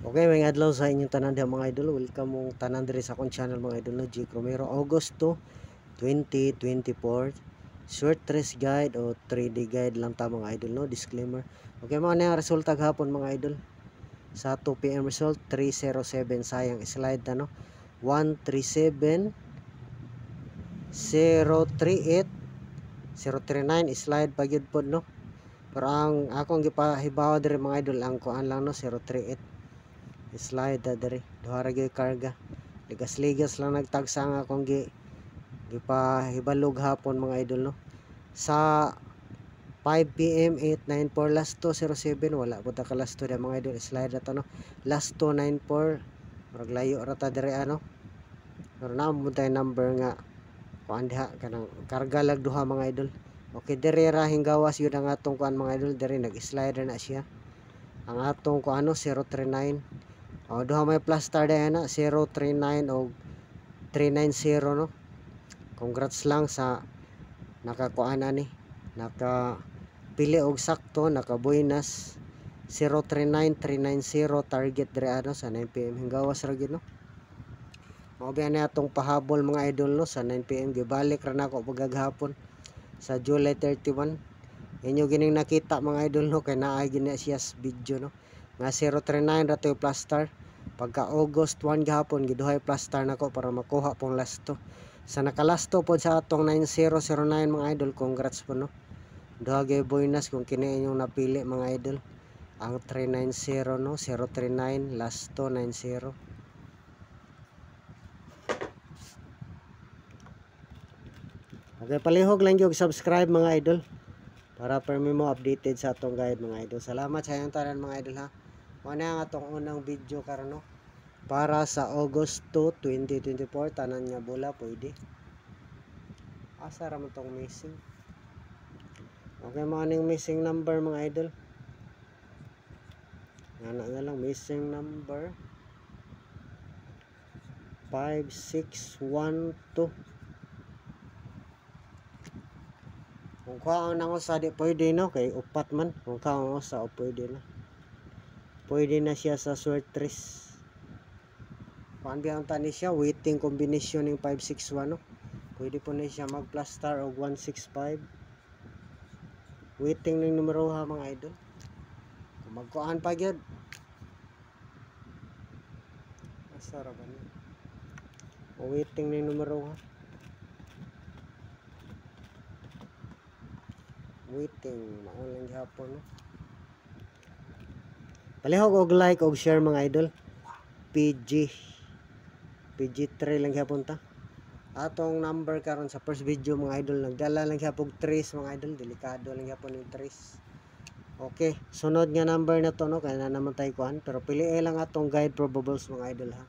Okay, may adlaw sa inyong tanan diha mga idol. Welcome mong tanan diri sa akong channel mga idol no, Jake Romero. Agosto 2024. Short trace guide o 3D guide lang ta mga idol no, disclaimer. Okay, mga na resulta gahapon mga idol. Sa 2 PM result 307 sayang slide na no. 137 038 039 slide pagyud pod no. Pero ang akong gipahibaw diri mga idol ang kuan lang no 038 slide diri duha ra gyud karga, ligas-ligas lang nagtagsa nga akong gipahibalog hapon mga idol no. Sa 5 PM 894 last 207 wala pud ta ka last 2 mga idol, slide ra ta no, last 294 murag layo ra ta diri ano, pero naamo tay number nga kuan diha kanang karga lag duha mga idol. Okay, diri ra hinggawas yun ang atong kuan mga idol, diri nag-slide na siya ang atong kuano 039. Duha may plaster dahil na 039 o 390 no. Congrats lang sa nakakuan ani, nakapili og sakto, nakabuinas 039 390 target diri ano sa 9 PM hinggawas ra gyud no. Mao ba na atong pahabol mga idol no sa 9 PM gibalik ra nako pagagahapon sa July 31. Inyo gining nakita mga idol no, kay naay gina siya video no nga 039 ra to plaster. Pagka August 1 gahapon giduhay plaster nako para makuha pong lasto. Sa nakalasto pod sa atong 9009 mga idol, congrats po no. Duha gyud bonus kung kini inyong napili mga idol. Ang 390 no, 039 lasto 90. Okay, palihog lang yung subscribe mga idol para permi mo updated sa atong guide mga idol. Salamat sa inyong tanan mga idol ha. Mao na ang atong unang video karon no. Para sa Agosto 2024 tanan nga bola pwede. Asa ra man tong missing. Okay, mao ning missing number mga idol. Ana na lang missing number 5612. Kung kaon nang usa di pwede no, kay upat man. Kung kaon usa o pwede na. Pwede na siya sa short trace. Paanbiyan ta ni siya waiting combination ng 561 no. Pwede po na siya mag plus star og 165. Waiting ng numero ha mga idol. Kung magkuan pa gyud. Asa ra ba ni? Waiting ng numero ha. Waiting mao lang gihapon no. Palihog og like og share mga idol. PG3 lang gihapon ta. Atong number karon sa first video mga idol, nagdala lang siya pog 3 mga idol, delikado lang gihapon yung 3. Okay, sunod nga number na to no, kaya na naman tayo kuan, pero piliin lang atong guide probables mga idol ha.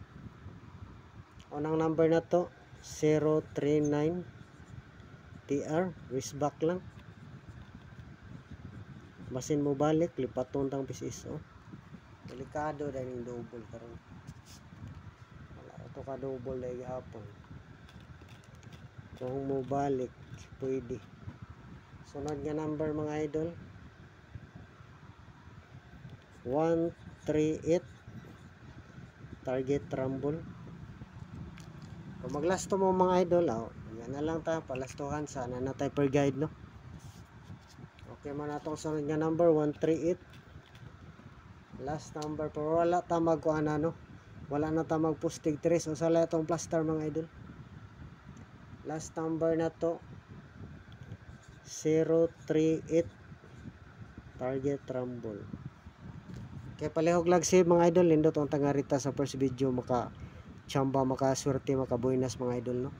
Unang number na to 039 TR, wrist back lang. Basin mo balik, lipaton tang PCSO. Delikado dahil yung double karon. Wala ito ka double dahil hapon. Kung mo balik, pwede. Sunod nga number mga idol 138 target rumble. Kung maglasto mo mga idol, yan na lang ta, palastuhan sa nanatay per guide no. Okay man atong sunod nga number 138 last number, pero wala ta magkuan no, wala na ta magpustig 3 o sala itong plaster mga idol. Last number na to 038 target rumble. Kaya palihog lag save mga idol, lindot ang tangarita sa first video, maka chamba, maka swerte, maka buenas mga idol no.